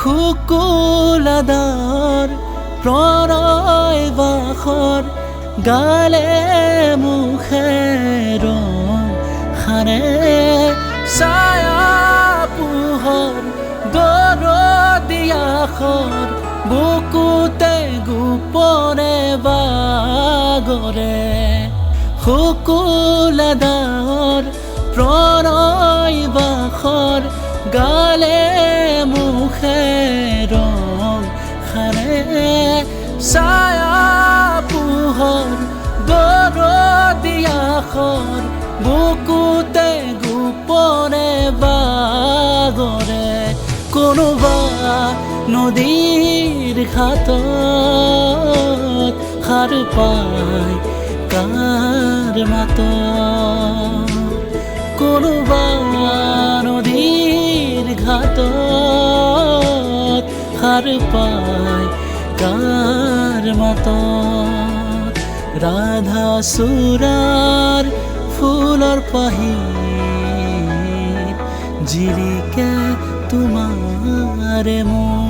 শুকুলাদাৰ প্ৰণয় বাখৰ গালে মুখে ৰং সানে ছায়া পোহৰ দৰদিয়াখৰ বুকুতে গোপনে বাগৰে শুকুলাদাৰ প্ৰণয় বাখৰ গালে মুখে ৰং সানে ছায়া পোহৰ দৰদিয়াখৰ বুকুতে গোপনে বাগৰে কোনোবা নদীৰ ঘাটত সাৰ পায় কাৰ মাতত কোনোবা নদীৰ ঘাটত সাৰ পায় কাৰ মাতত ৰাধা চূড়াৰ ফুলৰ পাহিত জিলিকে তোমাৰে মন